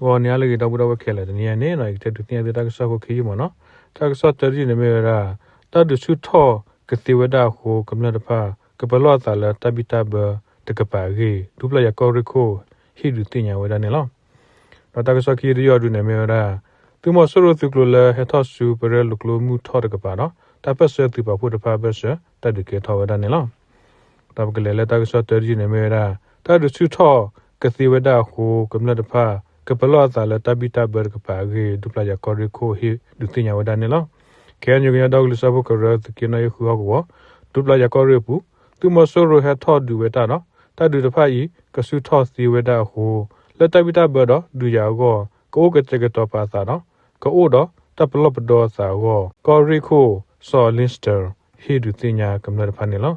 ဘောနေလေတော့ဘတော့ခဲလေနေနေနော်တဲ့တူတင်တဲ့တကဆောကိုခေးမနော်တကဆောတရီနေမေရာတတ်စုထောကတိဝဒါကိုကမ္လတဖာကပလောတာလာတပိတဘတကပါရီဒုပလရကောရခိုဟီဒူတင်ညာဝဒနေလောတော့တကဆောခီရီယောဒူနေမေရာသူမဆရသူကလဟထဆူပရလုကလမှုထောတကပါနော်တပတ်ဆသူပါဖို့တဖာဘဆတတ်ဒကေထောဝဒနေလောတပကလေတကဆောတရီနေမေရာတတ်စုထောကတိဝဒါကိုကမ္လတဖာကပလောတာလာတပိတဘကပါရီဒုပလရကောရခိုဟီဒူတင်ညာဝဒနေလောခဲညုကရဒေါကလစဘကရတကိနယခုဟောဒုပလရကောရပူသူမဆရဟထောဒူဝတာနော်တတ်ဒူတဖာဤကဆုထောစီဝဒါဟိုလက်တပိတဘတော့ဒူယာကိုကိုကတကတော့ပါသာနော်ကိုတော့တပလပဒောစာကိုကောရီခိုဆောလင်စတာဟီဒူတင်ညာကမ္လဖာနေလော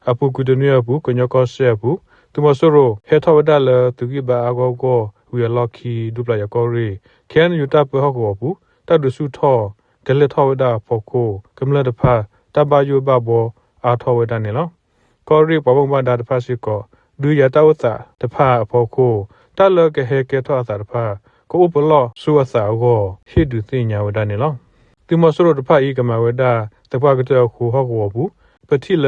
အပူကုဒနီယပူကညကောဆေပူသူမဆရဟထောဝဒါလသူကိဘာအကောကိုဝီလော်ခီဒုပလရကောရီခဲနယူတပဟောကိုပူတတ်ဒူဆုထောကလက်ထောဝဒါဖို့ကိုကမ္လတဖာတဘာယုဘဘောအာထောဝဒါနေလောကောရီပဘုံဘာဒါတဖာစီကိုဒူရတဝစာတဖာဖို့ကိုတလကဟေကေထောစာတဖာကိုဥပလောဆူဝစာကိုဟိဒူသိညာဝဒါနေလောသူမဆရတဖာဤကမဝဒါတဖာကတောခုဟောကိုဘူးပတိလ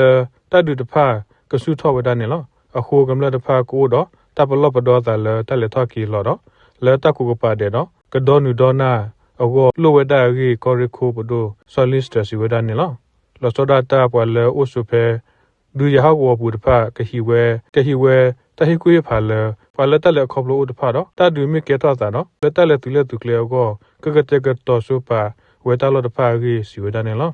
တဒူတဖာကဆုထောဝဒါနေလောအခုကမ္လတဖာကိုတော့တပလောပဒောစာလတလက်ထောကီလောတော့လဲတကူကပါတဲ့နော်ကဒေါနူဒေါနာအောလိုဝဒါရီကောရီခိုဘဒိုဆိုလစ်စတစီဝဒါနေလောလောစဒတာပွာလေအိုဆုဖဲဒူရဟောဝပူတဖာကဟီဝဲတဟိကွေဖာလေပါလက်တက်လက်ခေါပလို့တဖာတော့တဒူမီကေတော့တာနော်လက်တက်လက်သူလက်သူကလေကိုကကတက်ကတော့ဆုပါဝဲတလို့တဖာကြီးစီဝဒါနေလော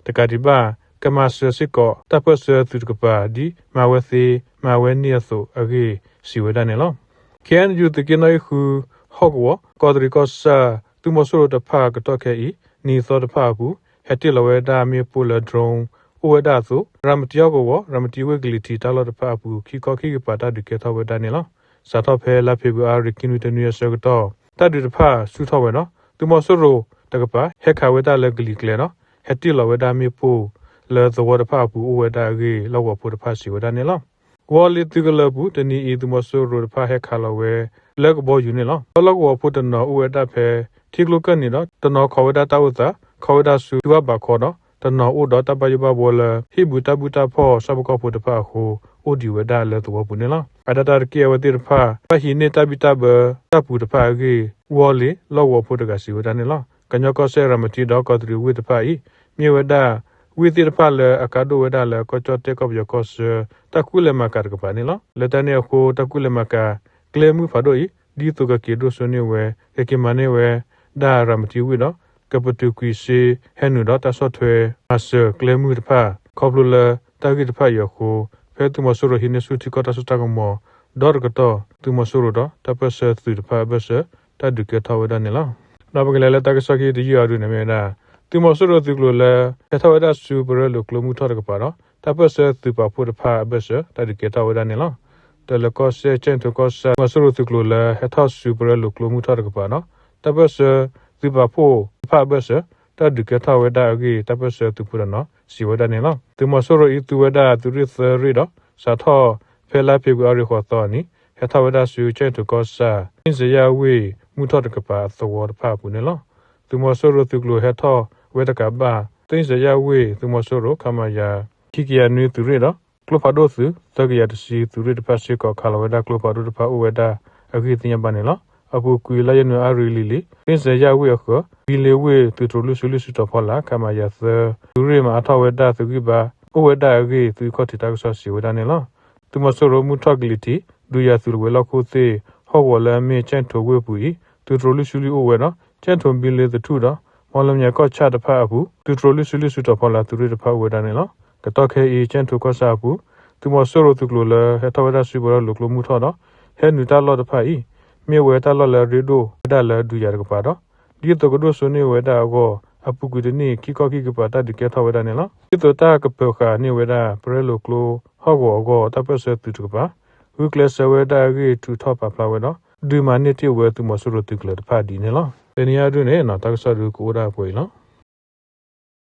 တကတိပါကမဆစစ်ကိုတပဆသူကပါဒီမဝစီမဝဲနီဆိုအကြီးစီဝဒါနေလောကန်ယူတကနိုခုဟောကောကောဒရီကောဆာသူမဆရတဖာကတော့ခဲဤနီသောတဖာဘူးဟက်တီလဝဲဒါမီပူလဒရုံဥဝဒါဆိုရမတယောကိုရမတီဝဲဂလီတီတလို့တဖာဘူးခီကောခီကပါတာဒီကေထောဝဒါနေလောစာတော့ဖဲလာဖေဘူအာရီကီနူတနီယဆကတော့တတ်ဒီတဖာဆူထောဝဲနော်သူမဆရတကပါဟက်ခါဝဲဒါလဂလီကလေနော်ဟက်တီလဝဲဒါမီပူလဲသဝတဖာဘူးဥဝဒါကြီးလောက်ဝဖို့တဖာစီဝဒါနေလောဝါလီတီကလဘူးတနီဤသူမဆရတဖာဟက်ခါလဝဲလက်ဘောယူနေလောလောက်ဝဖို့တနော်ဥဝဒါဖဲထိကလုကနေတော့တနော်ခဝဒါတဝသာခဝဒါဆူဝဘာခေါ်နော်တနော်ဥတော့တပယဘဘောလဟိဘူတဘူတာဖောစဘကောဖို့တဖာခုအိုဒီဝဒါလဲသဝဘူးနေလောအတတာကေဝတိတဖာပဟိနေတပိတဘတပူတဖာကြီးဝါလီလောက်ဝဖို့တကစီဝဒါနေလောကညကောဆဲရမတီတော့ကတရီဝိတဖာဤမြေဝဒါဝိတိတဖာလအကာဒိုဝဒါလကောချောတေကောဘယကောဆတကူလမကာကပါနေလောလက်တနေခုတကူလမကာကလေမှုဖာဒိုဤဒီတုကကေဒိုဆိုနေဝဲကေမနေဝဲဒါရမတီဝိနော်ကပတူကွီစီဟဲနူတော့တဆော့ထွဲအဆကလေမှုတဖာခေါပလူလတာဂီတဖာယခုဖဲသူမဆူရဟိနေစုတီကောတဆတာကမောဒေါ်ကတော့သူမဆူရတော့တပဆသူတဖာဘဆတဒုကေထောဝဒနေလားနောက်ပကလည်းတကဆော့ကီဒီရဒူနေမနာသူမဆူရသူကလည်းထောဝဒဆူပရလုကလမှုထောတကပါတော့တပဆသူပါဖို့တဖာဘဆတဒုကေထောဝဒနေလားတလကောဆချန်တကောဆမဆူရသူကလည်းဟထောဆူပရလုကလမှုထောတကပါနော်တပဆသူပါဖို့ဖာဘဆတဒုကေထောဝဒအကြီးတပဆသူပရနော်စီဝဒနေလားသူမဆူရဤသူဝဒသူရသရီတော့စာထောဖဲလာဖေကူအရီခေါ်တော်နီဟထောဝဒဆူချန်တကောဆာအင်းစရဝေမှုထောတကပါသဝတဖာပူနေလားသူမဆူရသူကဟထောဝေတကဘာတင်းစရဝေသူမဆူရခမယာခိကီယာနွေသူရတော့ကလဖာဒိုစုတကရတစီသူရတဖာစီကောခါလဝဒကလဖာဒိုတဖာဥဝဒအခိတင်ယပါနေလားအပူကွေလာရနအရီလီလီတင်းစရဝေခောဘီလေဝေသူထလူဆူလူစတဖောလာခမယာသသူရမအထဝဒသူကိဘာဥဝဒအခိသူခောတိတကဆောစီဝဒနေလားသူမဆူရမှုထောကလီတီဒူယာသူဝေလောက်ခိုသေးဟောဝလမေချန်ထိုဝေပူဤသူထလူဆူလူဥဝနော်ချန်ထုံဘီလေသူထူတော့မော်လမြကောချတဖာအဘူးသူထလူဆူလူစတဖောလာသူရတဖာဝဒနေလားကတော့ခဲအချန်ထိုကောဆာဘူးသူမဆူရသူကလဟထဝဒဆူဘရလုကလမှုထောတော့ဟဲနူတာလောတဖာဤမြေဝဲတာလော်လရီဒိုဒါလဒူရကပါတော့ဒီတော့ကဒိုဆိုနေဝဲတာကိုအပုကူတနေခိကောခိကပါတာဒီကေထောဝဲတာနေလားဒီတော့တာကပေခါနေဝဲတာပရလိုကလိုဟောကောတပတ်ဆက်တူတကပါဝိကလဆဝဲတာကြီးတူထောပါဖလာဝဲတော့ဒီမနစ်တိဝဲသူမဆူရတူကလတဖာဒီနေလားတနေရတွင်နေနော်တက္ကဆာဒူကိုဒါပွေလား